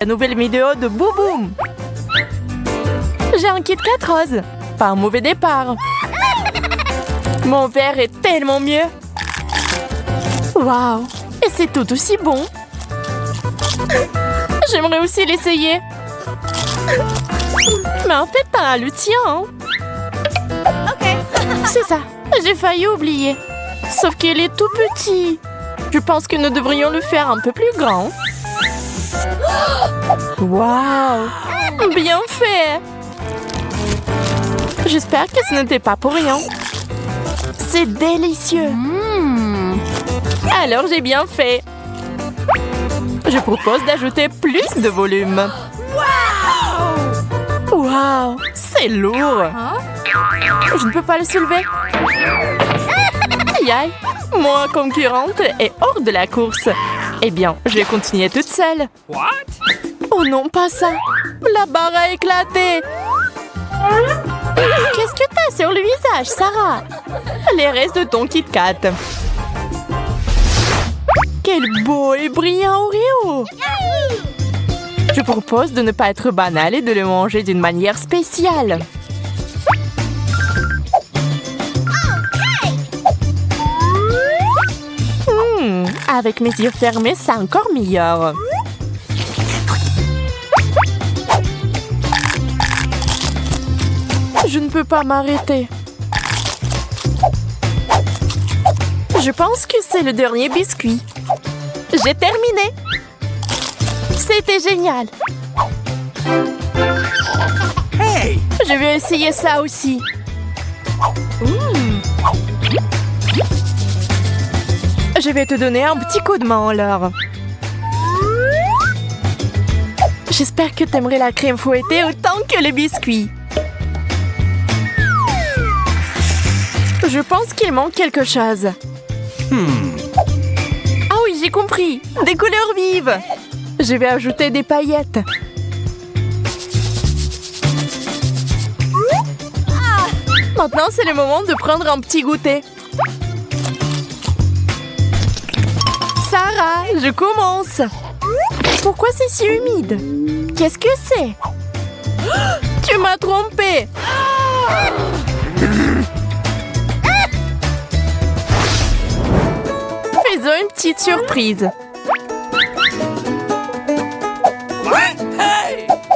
La nouvelle vidéo de Bouboum. J'ai un Kit Kat rose. Pas un mauvais départ. Mon verre est tellement mieux. Waouh! Et c'est tout aussi bon. J'aimerais aussi l'essayer. Mais en fait, t'as le tien. Hein? C'est ça. J'ai failli oublier. Sauf qu'il est tout petit. Je pense que nous devrions le faire un peu plus grand. Waouh! Bien fait! J'espère que ce n'était pas pour rien. C'est délicieux. Alors j'ai bien fait. Je propose d'ajouter plus de volume. Waouh! C'est lourd. Je ne peux pas le soulever. Aïe aïe! Mon concurrente est hors de la course. Eh bien, je vais continuer toute seule. Oh non, pas ça! La barre a éclaté! Qu'est-ce que t'as sur le visage, Sarah? Les restes de ton Kit Kat. Quel beau et brillant Oreo! Je propose de ne pas être banal et de le manger d'une manière spéciale. Avec mes yeux fermés, c'est encore meilleur. Je ne peux pas m'arrêter. Je pense que c'est le dernier biscuit. J'ai terminé. C'était génial. Hey! Je vais essayer ça aussi. Je vais te donner un petit coup de main alors. J'espère que t'aimerais la crème fouettée autant que les biscuits. Je pense qu'il manque quelque chose. Ah oui, j'ai compris. Des couleurs vives. Je vais ajouter des paillettes. Maintenant, c'est le moment de prendre un petit goûter. Sarah, je commence. Pourquoi c'est si humide? Qu'est-ce que c'est? Tu m'as trompée. Faisons une petite surprise.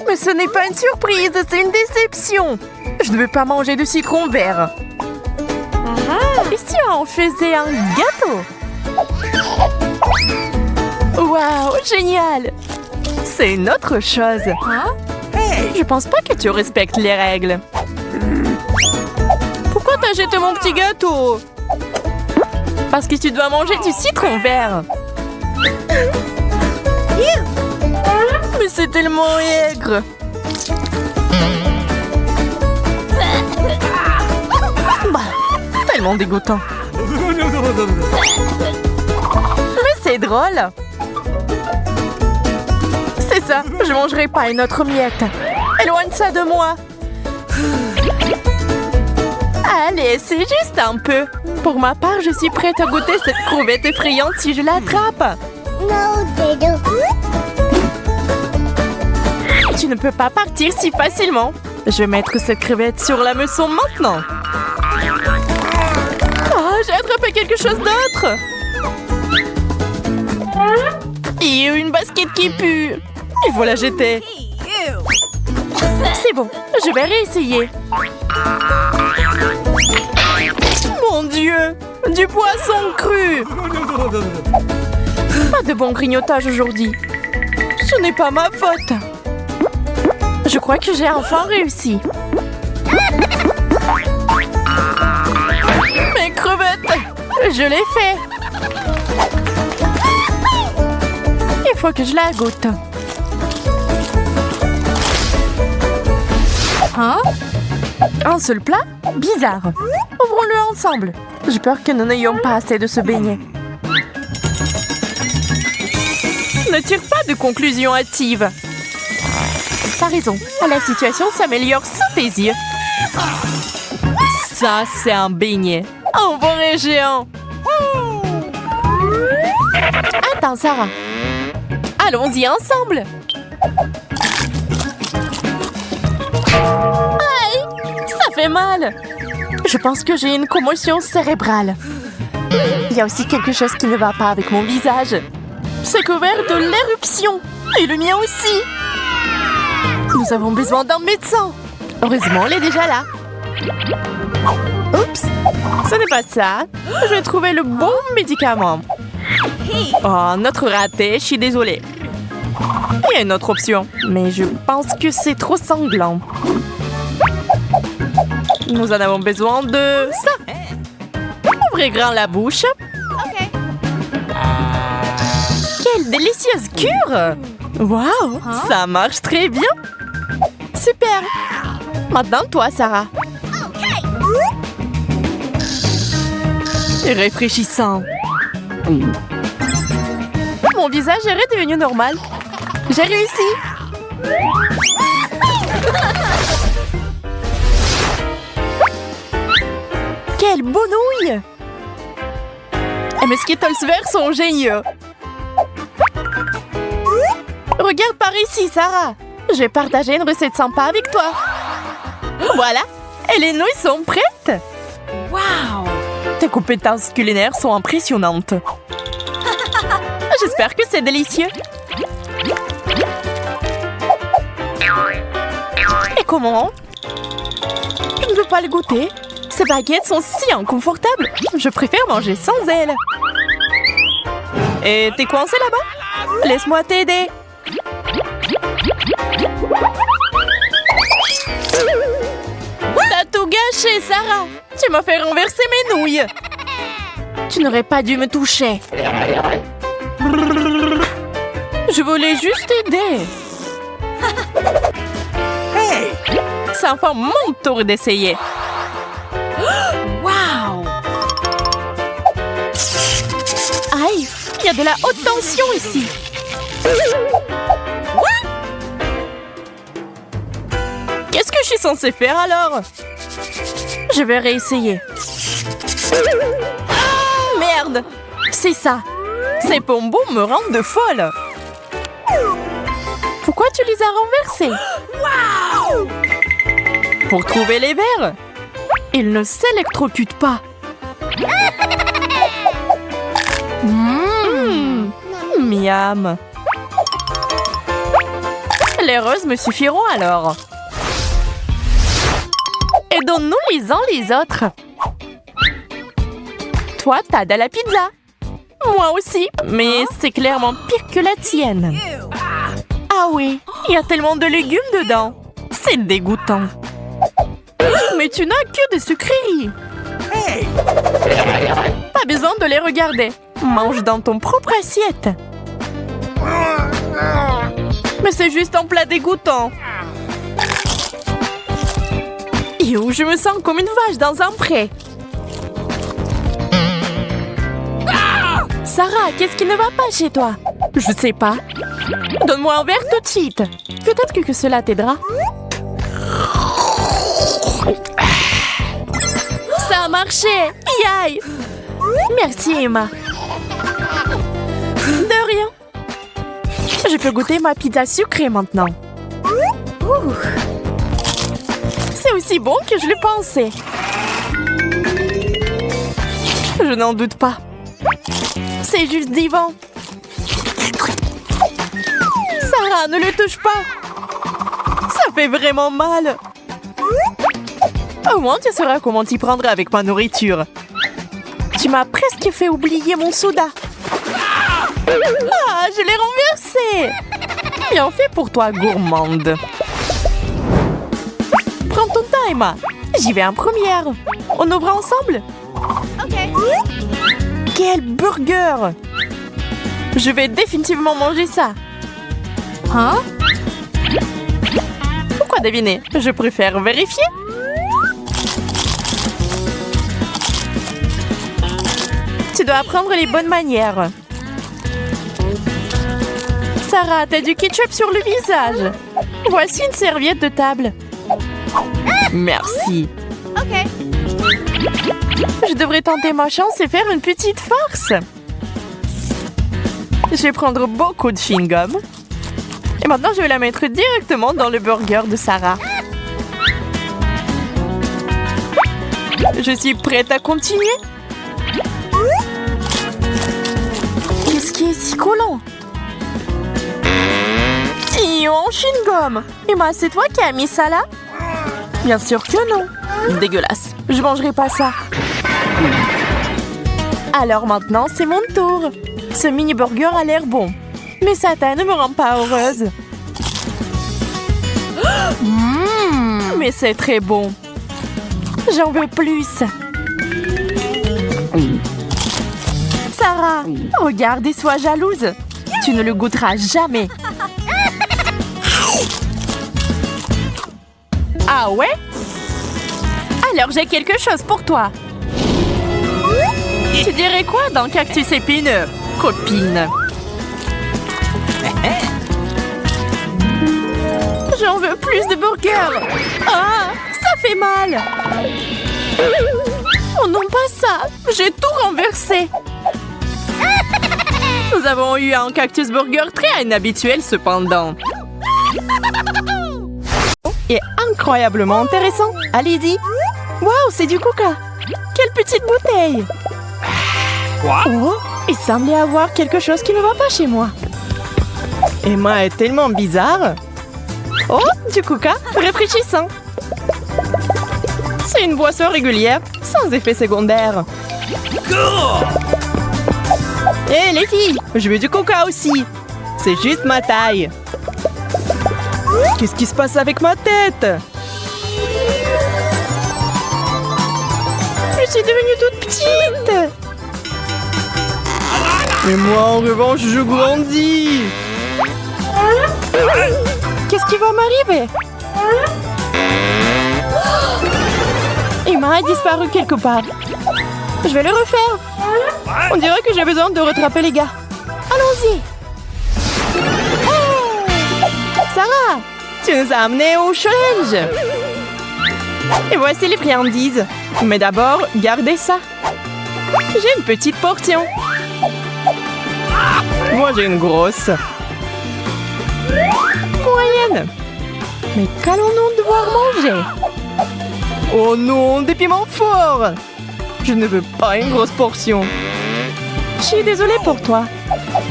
Mais ce n'est pas une surprise, c'est une déception. Je ne veux pas manger de citron vert. Et si on faisait un gâteau? Waouh, génial! C'est une autre chose. Je pense pas que tu respectes les règles. Pourquoi t'as jeté mon petit gâteau? Parce que tu dois manger du citron vert. Mais c'est tellement aigre. Tellement dégoûtant. Mais c'est drôle. C'est ça, je mangerai pas une autre miette. Éloigne ça de moi. Allez, c'est juste un peu. Pour ma part, je suis prête à goûter cette crevette effrayante si je l'attrape. Tu ne peux pas partir si facilement. Je vais mettre cette crevette sur la meçon maintenant. Oh, j'ai attrapé quelque chose d'autre. Et une basket qui pue. Il faut la jeter. C'est bon, je vais réessayer. Mon Dieu, du poisson cru. Pas de bon grignotage aujourd'hui. Ce n'est pas ma faute. Je crois que j'ai enfin réussi. Mes crevettes, je l'ai fait. Il faut que je la goûte. Hein? Un seul plat? Bizarre. Ouvrons-le ensemble. J'ai peur que nous n'ayons pas assez de ce beignet. Ne tire pas de conclusion hâtive. T'as raison. La situation s'améliore sous tes yeux. Ça, c'est un beignet. Un vrai géant. Attends, Sarah. Allons-y ensemble. Aïe! Ça fait mal! Je pense que j'ai une commotion cérébrale. Il y a aussi quelque chose qui ne va pas avec mon visage. C'est couvert de l'éruption. Et le mien aussi. Nous avons besoin d'un médecin. Heureusement, elle est déjà là. Oups! Ce n'est pas ça. Je vais trouver le bon médicament. Oh, notre raté, je suis désolée. Il y a une autre option, mais je pense que c'est trop sanglant. Nous en avons besoin de ça. Ouvrez grand la bouche. Quelle délicieuse cure! Waouh! Ça marche très bien! Super! Maintenant, toi, Sarah. Réfléchissant. Mon visage est redevenu normal. J'ai réussi! Quelle bonouille! Mes Skittles verts sont géniaux! Regarde par ici, Sarah! Je vais partager une recette sympa avec toi! Voilà! Et les nouilles sont prêtes! Waouh! Tes compétences culinaires sont impressionnantes! J'espère que c'est délicieux! Et comment? Je ne veux pas le goûter! Ces baguettes sont si inconfortables! Je préfère manger sans elles! Et t'es coincé là-bas? Laisse-moi t'aider! T'as tout gâché, Sarah! Tu m'as fait renverser mes nouilles! Tu n'aurais pas dû me toucher! Je voulais juste t'aider! C'est enfin mon tour d'essayer! Waouh! Aïe! Il y a de la haute tension ici! Qu'est-ce que je suis censée faire alors? Je vais réessayer. Ah, merde! C'est ça! Ces bonbons me rendent folle! Pourquoi tu les as renversés? Wow! Pour trouver les verres! Ils ne s'électrocutent pas! Miam! Les roses me suffiront alors! Et donne-nous les uns les autres! Toi, t'as de la pizza! Moi aussi, mais c'est clairement pire que la tienne! Ah oui, il y a tellement de légumes dedans! C'est dégoûtant! Mais tu n'as que des sucreries! Pas besoin de les regarder! Mange dans ton propre assiette! Mais c'est juste un plat dégoûtant! Yo, je me sens comme une vache dans un pré! Sarah, qu'est-ce qui ne va pas chez toi? Je sais pas. Donne-moi un verre tout de suite. Peut-être que cela t'aidera. Ça a marché! Yaï! Merci, Emma. De rien. Je peux goûter ma pizza sucrée maintenant. C'est aussi bon que je le pensais. Je n'en doute pas. C'est juste divin. Sarah, ne le touche pas. Ça fait vraiment mal. Au moins, tu sauras comment t'y prendre avec ma nourriture. Tu m'as presque fait oublier mon soda. Ah, je l'ai renversé. Bien fait pour toi, gourmande. Prends ton temps, Emma. J'y vais en première. On ouvre ensemble? Ok. Quel burger! Je vais définitivement manger ça. Hein? Pourquoi deviner? Je préfère vérifier. Tu dois apprendre les bonnes manières. Sarah, t'as du ketchup sur le visage. Voici une serviette de table. Merci. Ok. Je devrais tenter ma chance et faire une petite farce. Je vais prendre beaucoup de chewing-gum. Et Maintenant, je vais la mettre directement dans le burger de Sarah. Je suis prête à continuer. Qu'est-ce qui est si collant? Et en chewing-gum. Emma, c'est toi qui as mis ça là? Bien sûr que non. Dégueulasse. Je mangerai pas ça. Alors maintenant, c'est mon tour. Ce mini-burger a l'air bon. Mais Satan ne me rend pas heureuse. Mais c'est très bon. J'en veux plus. Sarah, regarde et sois jalouse. Tu ne le goûteras jamais. Ah ouais? Alors j'ai quelque chose pour toi. Tu dirais quoi dans Cactus épineux, copine? J'en veux plus de burgers. Ah, ça fait mal. Oh non, pas ça. J'ai tout renversé. Nous avons eu un cactus burger très inhabituel cependant. Et incroyablement intéressant. Allez-y. Waouh, c'est du coca. Quelle petite bouteille. Oh, il semblait avoir quelque chose qui ne va pas chez moi. Emma est tellement bizarre. Oh, du coca rafraîchissant. C'est une boisson régulière, sans effet secondaire. Hé, les filles, je veux du coca aussi. C'est juste ma taille. Qu'est-ce qui se passe avec ma tête? Je suis devenue toute petite. Et moi, en revanche, je grandis. Qu'est-ce qui va m'arriver? Emma a disparu quelque part. Je vais le refaire. On dirait que j'ai besoin de rattraper les gars. Allons-y. Hey! Sarah, tu nous as amenés au challenge. Et voici les friandises. Mais d'abord, gardez ça. J'ai une petite portion. Moi, j'ai une grosse. Moyenne. Mais qu'allons-nous devoir manger? Oh non, des piments forts. Je ne veux pas une grosse portion. Je suis désolée pour toi.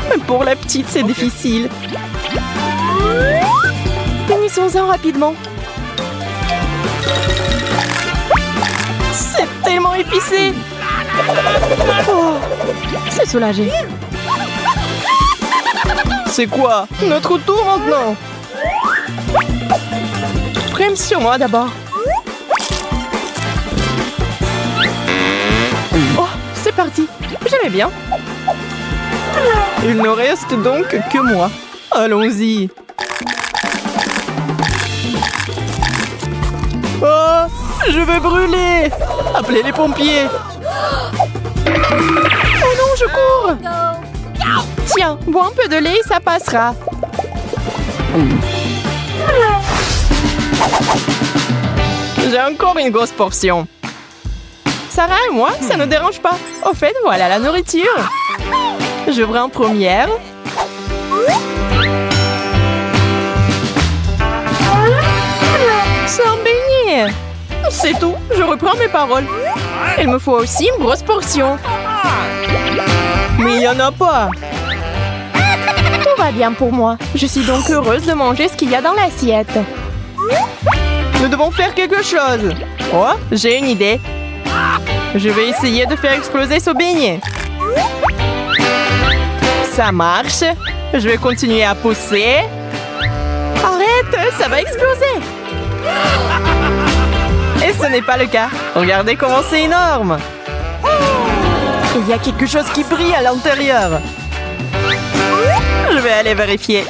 Mais pour la petite, c'est difficile. Finissons-en rapidement. C'est tellement épicé. Oh, c'est soulagé. C'est quoi? Notre tour maintenant. Prime sur moi d'abord. Oh, c'est parti. J'aimais bien. Il ne reste donc que moi. Allons-y. Oh, je vais brûler. Appelez les pompiers. Oh non, je cours. Tiens, bois un peu de lait et ça passera. J'ai encore une grosse portion. Sarah et moi, ça ne dérange pas. Au fait, voilà la nourriture. Je prends en première. C'est un beignet. C'est tout, je reprends mes paroles. Il me faut aussi une grosse portion. Mais il n'y en a pas. Tout va bien pour moi. Je suis donc heureuse de manger ce qu'il y a dans l'assiette. Nous devons faire quelque chose. Oh, j'ai une idée. Je vais essayer de faire exploser ce beignet. Ça marche. Je vais continuer à pousser. Arrête, ça va exploser. Et ce n'est pas le cas. Regardez comment c'est énorme. Il y a quelque chose qui brille à l'intérieur. Je vais aller vérifier.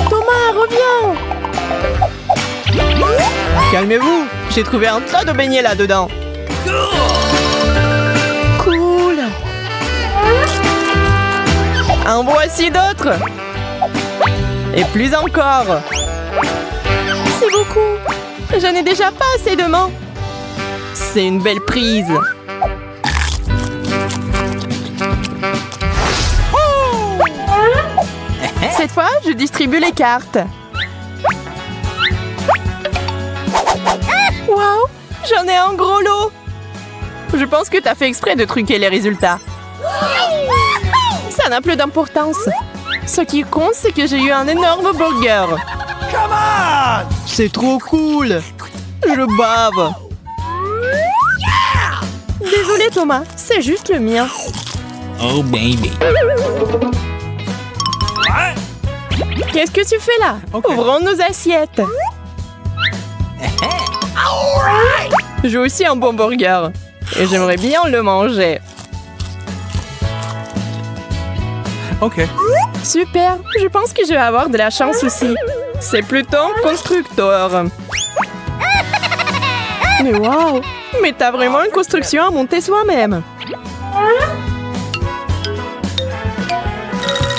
Thomas, reviens. Calmez-vous. J'ai trouvé un tas de beignets là-dedans. Cool. En voici d'autres. Et plus encore. C'est beaucoup. Je n'ai déjà pas assez de mains. C'est une belle prise. Oh! Cette fois, je distribue les cartes. Wow! J'en ai un gros lot! Je pense que t'as fait exprès de truquer les résultats. Ça n'a plus d'importance. Ce qui compte, c'est que j'ai eu un énorme burger. C'est trop cool! Je bave! Désolé Thomas, c'est juste le mien. Oh baby. Qu'est-ce que tu fais là? Ouvrons nos assiettes. J'ai aussi un bon burger. Et j'aimerais bien le manger. Ok. Super, je pense que je vais avoir de la chance aussi. C'est plutôt un constructeur. Mais waouh! Mais t'as vraiment une construction à monter soi-même.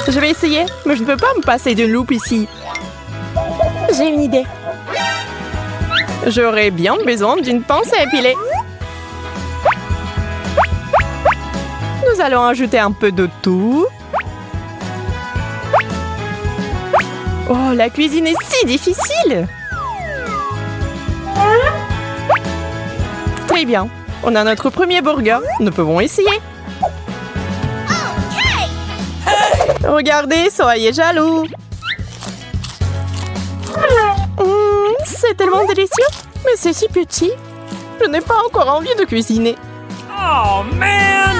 Je vais essayer, mais je ne peux pas me passer d'une loupe ici. J'ai une idée. J'aurais bien besoin d'une pince à épiler. Nous allons ajouter un peu de tout. Oh, la cuisine est si difficile! Très bien. On a notre premier burger. Nous pouvons essayer. Regardez, soyez jaloux. C'est tellement délicieux. Mais c'est si petit. Je n'ai pas encore envie de cuisiner. Oh man!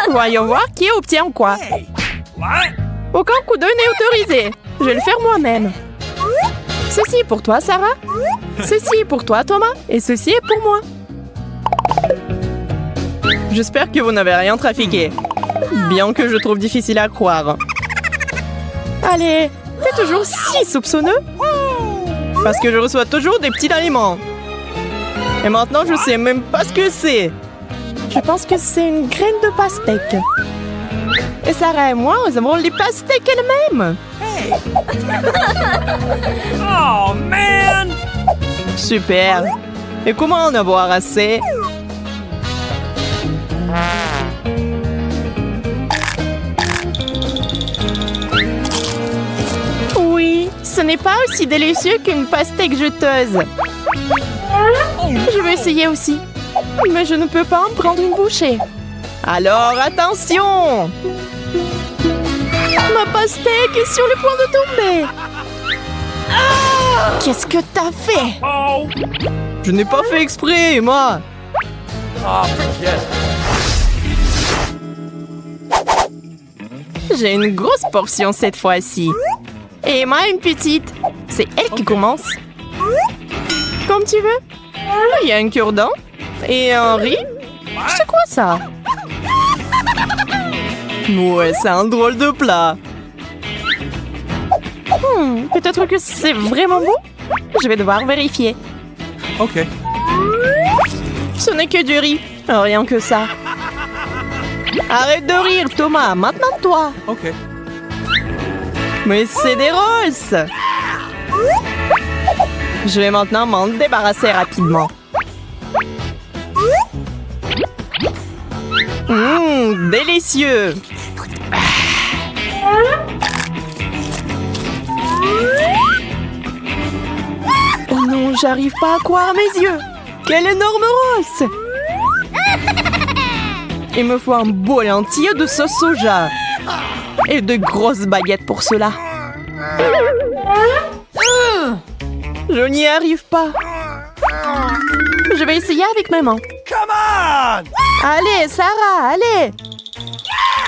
Voyons voir qui obtient quoi. What? Aucun coup d'œil n'est autorisé. Je vais le faire moi-même. Ceci est pour toi, Sarah. Ceci est pour toi, Thomas. Et ceci est pour moi. J'espère que vous n'avez rien trafiqué. Bien que je trouve difficile à croire. Allez, t'es toujours si soupçonneux. Parce que je reçois toujours des petits aliments. Et maintenant, je sais même pas ce que c'est. Je pense que c'est une graine de pastèque. Et Sarah et moi, nous avons les pastèques elles-mêmes. Oh man! Super. Et comment en avoir assez? Oui, ce n'est pas aussi délicieux qu'une pastèque jeteuse. Je vais essayer aussi. Mais je ne peux pas en prendre une bouchée. Alors, attention! Ma pastèque est sur le point de tomber. Qu'est-ce que t'as fait? Oh! Je n'ai pas fait exprès, moi. Oh, forget. J'ai une grosse portion cette fois-ci. Et Emma, une petite. C'est elle qui commence. Comme tu veux. Il y a un cure-dent. Et un riz. C'est quoi ça? Ouais, c'est un drôle de plat. Peut-être que c'est vraiment bon. Je vais devoir vérifier. Ok. Ce n'est que du riz. Rien que ça. Arrête de rire, Thomas. Maintenant, toi. Ok. Mais c'est des roses. Je vais maintenant m'en débarrasser rapidement. Délicieux. Oh non, j'arrive pas à croire mes yeux. Quel énorme rose. Il me faut un bol entier de sauce soja. Et de grosses baguettes pour cela. Je n'y arrive pas. Je vais essayer avec mes mains. Come on! Allez, Sarah, allez.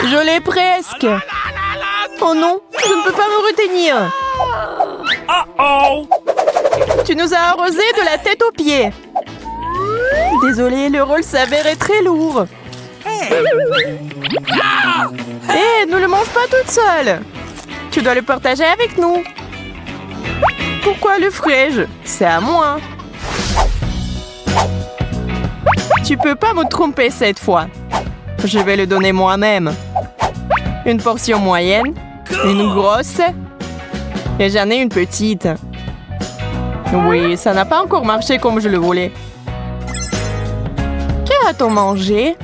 Je l'ai presque. Oh non, je ne peux pas me retenir. Uh-oh! Tu nous as arrosés de la tête aux pieds. Désolée, le rôle s'avérait très lourd. Ne le mange pas toute seule. Tu dois le partager avec nous. Pourquoi le ferais-je? C'est à moi. Tu peux pas me tromper cette fois. Je vais le donner moi-même. Une portion moyenne, une grosse, et j'en ai une petite. Oui, ça n'a pas encore marché comme je le voulais. Que a-t-on mangé?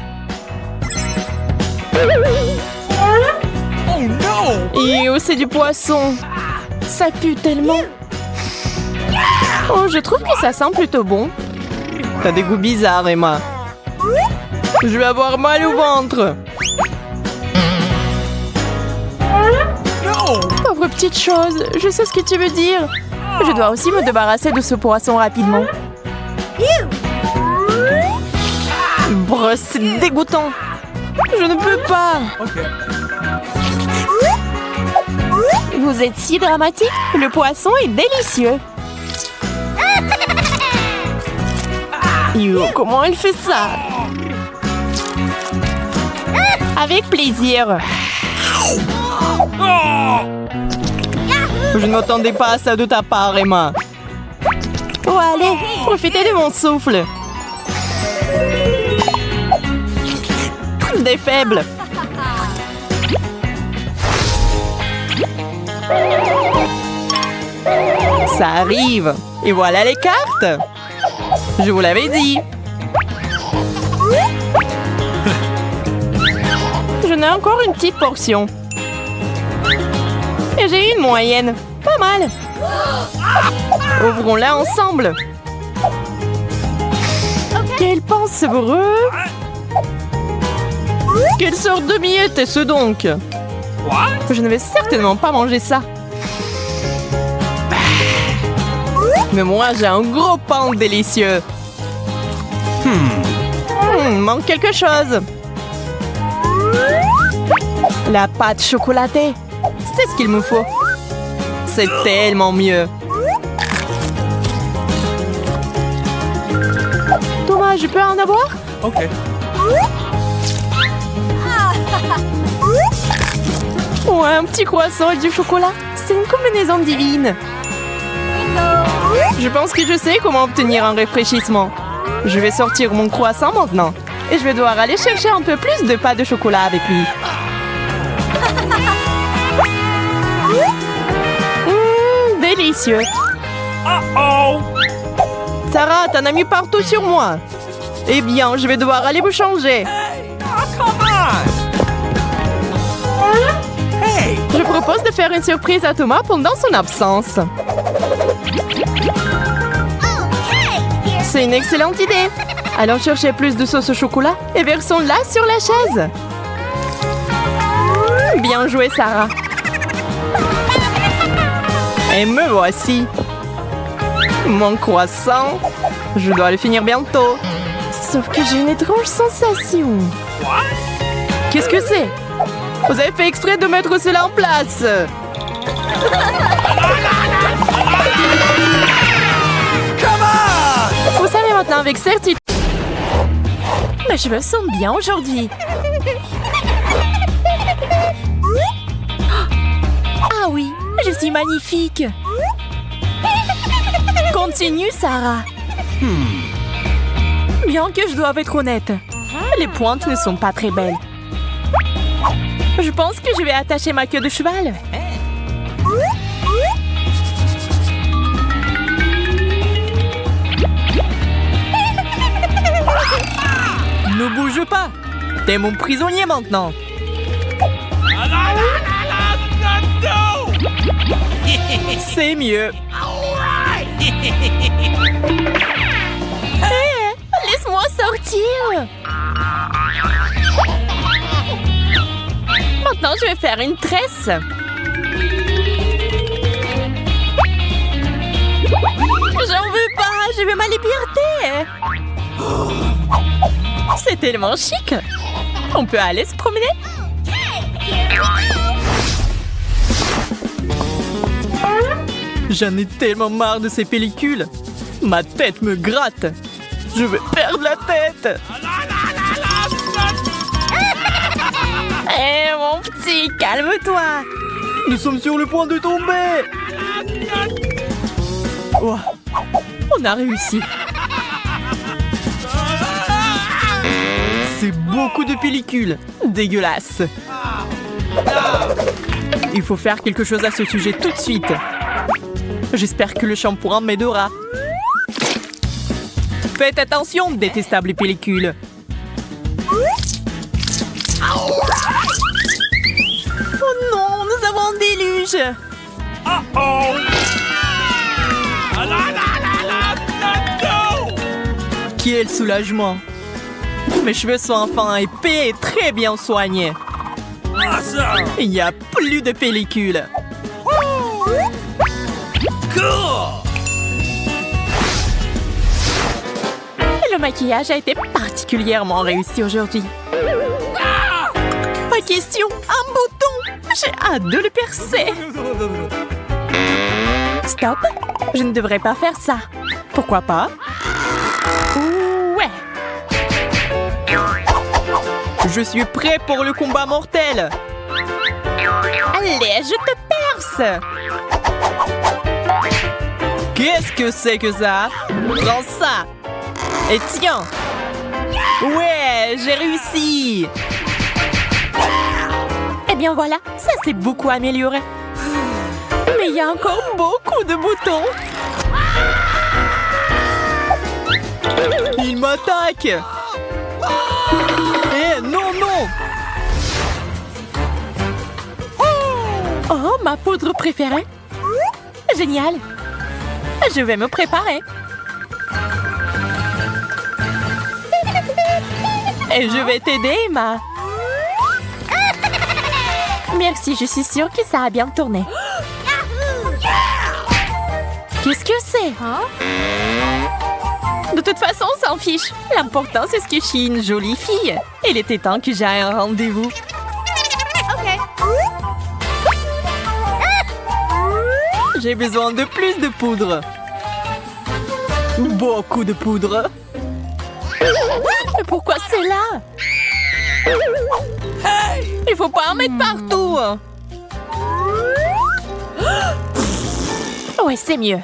Oh no! Et c'est du poisson. Ça pue tellement. Oh, je trouve que ça sent plutôt bon. T'as des goûts bizarres, Emma. Je vais avoir mal au ventre. No! Pauvre petite chose, je sais ce que tu veux dire. Je dois aussi me débarrasser de ce poisson rapidement. Brrr, c'est dégoûtant. Je ne peux pas. Okay. Vous êtes si dramatique. Le poisson est délicieux. Yo, comment elle fait ça? Avec plaisir. Oh! Je ne m'attendais pas à ça de ta part, Emma. Oh, allez, profitez de mon souffle. Des faibles. Ça arrive. Et voilà les cartes. Je vous l'avais dit. Je n'ai encore une petite portion. Et j'ai une moyenne. Pas mal. Ouvrons-la ensemble. Quel pain savoureux. Quelle sorte de miette est-ce donc? What? Je ne vais certainement pas manger ça. Mais moi, j'ai un gros pain délicieux. Manque quelque chose. La pâte chocolatée. C'est ce qu'il me faut. C'est tellement mieux. Thomas, je peux en avoir? Okay. Ouais, un petit croissant et du chocolat. C'est une combinaison divine. Je pense que je sais comment obtenir un rafraîchissement. Je vais sortir mon croissant maintenant. Et je vais devoir aller chercher un peu plus de pâte de chocolat avec lui. Délicieux. Uh-oh! Sarah, t'en as mis partout sur moi. Eh bien, je vais devoir aller vous changer. Hey! Oh, come on! Hey! Je propose de faire une surprise à Thomas pendant son absence. C'est une excellente idée. Allons chercher plus de sauce au chocolat et versons-la sur la chaise. Bien joué, Sarah. Et me voici. Mon croissant. Je dois le finir bientôt. Sauf que j'ai une étrange sensation. What? Qu'est-ce que c'est? Vous avez fait exprès de mettre cela en place. Come on! Vous savez maintenant avec certitude. Mais je me sens bien aujourd'hui. Ah oui, je suis magnifique. Continue, Sarah. Bien que je doive être honnête, les pointes ne sont pas très belles. Je pense que je vais attacher ma queue de cheval. Ne bouge pas. T'es mon prisonnier maintenant. No! C'est mieux. Hé, laisse-moi sortir. Maintenant, je vais faire une tresse. J'en veux pas, je veux ma liberté. C'est tellement chic. On peut aller se promener. J'en ai tellement marre de ces pellicules. Ma tête me gratte. Je vais perdre la tête. Hé, mon petit, calme-toi. Nous sommes sur le point de tomber. Oh, on a réussi. C'est beaucoup de pellicules. Dégueulasse. Il faut faire quelque chose à ce sujet tout de suite. J'espère que le shampoing m'aidera. Faites attention, détestables pellicules. Uh-oh! La la la la no! Quel soulagement! Mes cheveux sont enfin épais et très bien soignés. Awesome! Il n'y a plus de pellicule. Cool! Le maquillage a été particulièrement réussi aujourd'hui. Pas question, un bouton! J'ai hâte de le percer. Stop! Je ne devrais pas faire ça. Pourquoi pas? Ouais! Je suis prêt pour le combat mortel. Allez, je te perce! Qu'est-ce que c'est que ça? Prends ça! Et tiens! Ouais, j'ai réussi! Eh bien voilà, ça s'est beaucoup amélioré. Mais il y a encore beaucoup de boutons. Il m'attaque! Eh, non, non! Oh, ma poudre préférée! Génial! Je vais me préparer. Et je vais t'aider, Emma. Merci, je suis sûre que ça a bien tourné. Qu'est-ce que c'est? De toute façon, on s'en fiche. L'important, c'est ce que je suis une jolie fille. Il était temps que j'aille à un rendez-vous. J'ai besoin de plus de poudre. Beaucoup de poudre. Mais pourquoi c'est là? Il faut pas en mettre partout. Ouais, c'est mieux.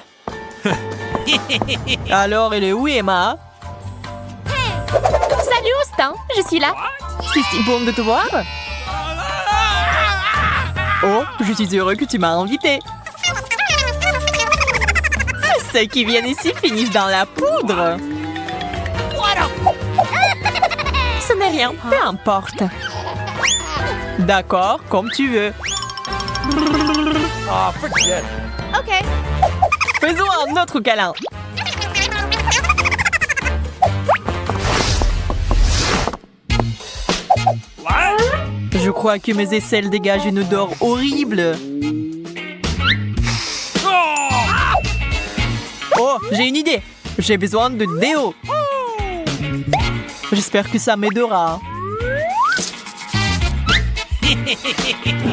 Alors, elle est où, Emma? Salut, Austin. Je suis là. C'est si bon de te voir. Oh, je suis heureux que tu m'as invité. Ceux qui viennent ici finissent dans la poudre. Ce n'est rien, peu importe. D'accord, comme tu veux. Ah, forget. OK. Faisons un autre câlin. What? Je crois que mes aisselles dégagent une odeur horrible. Oh, j'ai une idée. J'ai besoin de déo. J'espère que ça m'aidera.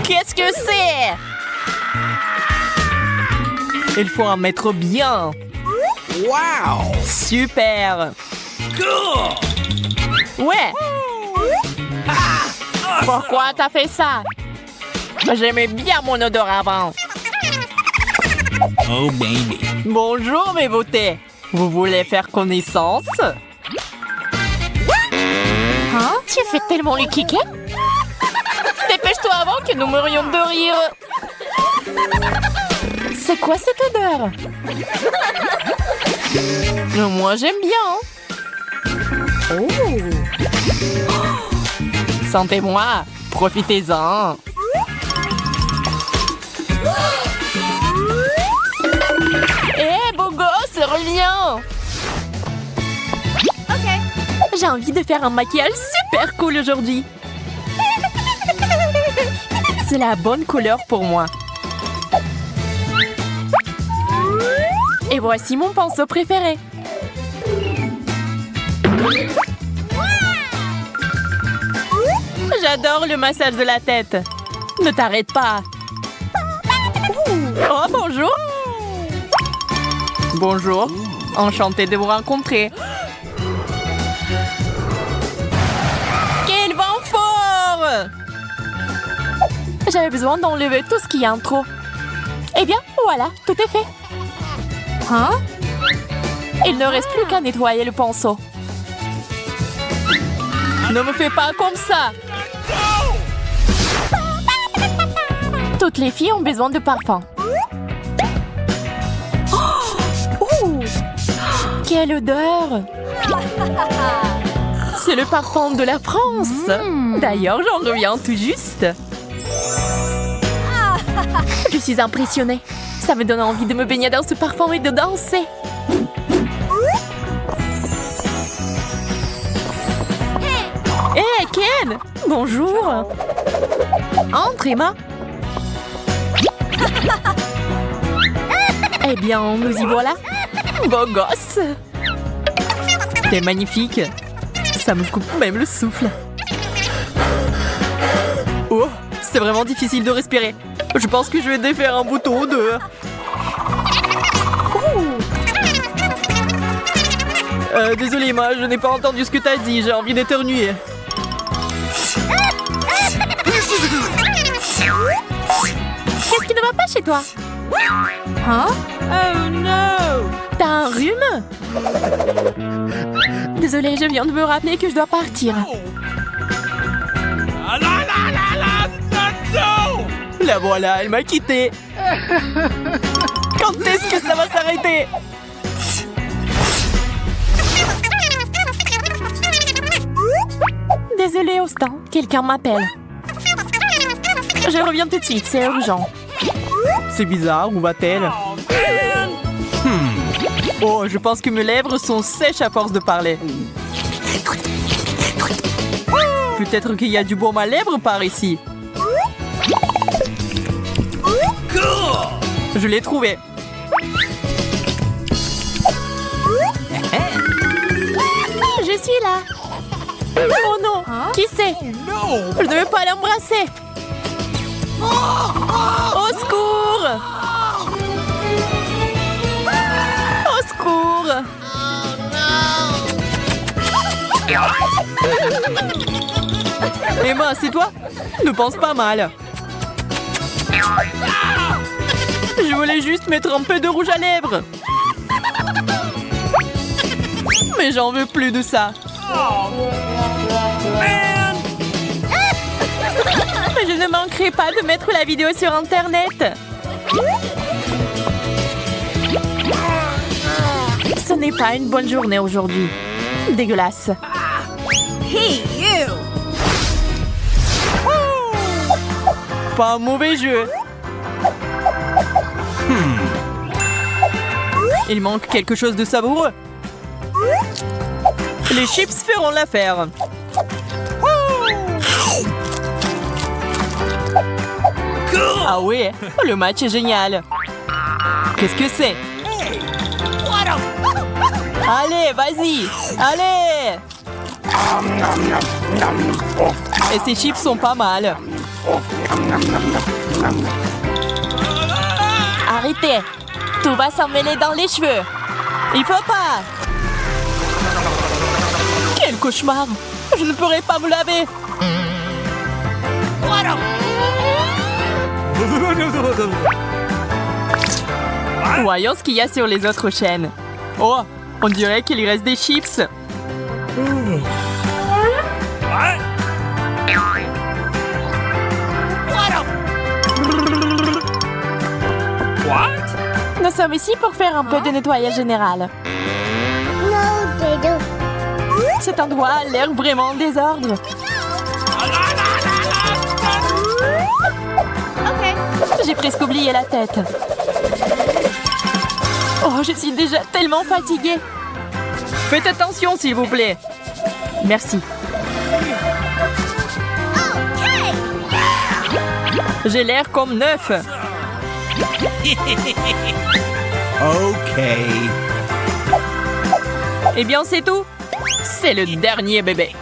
Qu'est-ce que c'est? Il faut en mettre bien. Wow! Super. Cool! Ouais. Pourquoi t'as fait ça? J'aimais bien mon odeur avant. Oh, baby. Bonjour mes beautés. Vous voulez faire connaissance? Hein? Tu fais tellement le kiké? Dépêche-toi avant que nous mourions de rire. C'est quoi cette odeur? Moi j'aime bien. Oh. Sentez-moi. Profitez-en. Eh, beau gosse, reviens! OK. J'ai envie de faire un maquillage super cool aujourd'hui. C'est la bonne couleur pour moi. Et voici mon pinceau préféré. J'adore le massage de la tête. Ne t'arrête pas. Oh, bonjour. Bonjour. Enchantée de vous rencontrer. Quel vent fort! J'avais besoin d'enlever tout ce qui est en trop. Eh bien, voilà, tout est fait. Hein? Il ne reste plus qu'à nettoyer le pinceau. Ne me fais pas comme ça! Toutes les filles ont besoin de parfum. Oh! Quelle odeur! C'est le parfum de la France! D'ailleurs, j'en reviens tout juste. Je suis impressionnée. Ça me donne envie de me baigner dans ce parfum et de danser. Hé, Ken! Bonjour! Entre, Emma! Eh bien, nous y voilà! Beau gosse! T'es magnifique! Ça me coupe même le souffle! Oh! C'est vraiment difficile de respirer! Je pense que je vais défaire un bouton ou deux! Désolé, Emma, je n'ai pas entendu ce que t'as dit, j'ai envie d'éternuer. Qu'est-ce qui ne va pas chez toi? Hein? Oh non! T'as un rhume? Désolée, je viens de me rappeler que je dois partir. La voilà, elle m'a quitté. Quand est-ce que ça va s'arrêter? Désolée, Austin, quelqu'un m'appelle. Je reviens tout de suite, c'est urgent. C'est bizarre, où va-t-elle? Oh, je pense que mes lèvres sont sèches à force de parler. Peut-être qu'il y a du baume à lèvres par ici. Je l'ai trouvé. Je suis là. Oh non, qui c'est? Je ne veux pas l'embrasser. Au secours! Au secours! Emma, c'est toi? Ne pense pas mal. Je voulais juste mettre un peu de rouge à lèvres. Mais j'en veux plus de ça. Je ne manquerai pas de mettre la vidéo sur Internet. Ce n'est pas une bonne journée aujourd'hui. Dégueulasse. Hey, you! Pas un mauvais jeu. Il manque quelque chose de savoureux. Les chips feront l'affaire. Ah oui, le match est génial. Qu'est-ce que c'est? Allez, vas-y. Allez. Et ces chips sont pas mal. Arrêtez. Tout va s'emmêler dans les cheveux. Il faut pas. Quel cauchemar. Je ne pourrai pas me laver. Voyons ce qu'il y a sur les autres chaînes. Oh, on dirait qu'il y reste des chips. Nous sommes ici pour faire un peu de nettoyage général. Cet endroit a l'air vraiment en désordre. J'ai presque oublié la tête. Oh, je suis déjà tellement fatiguée. Faites attention, s'il vous plaît. Merci. J'ai l'air comme neuf. OK. Eh bien, c'est tout. C'est le dernier bébé.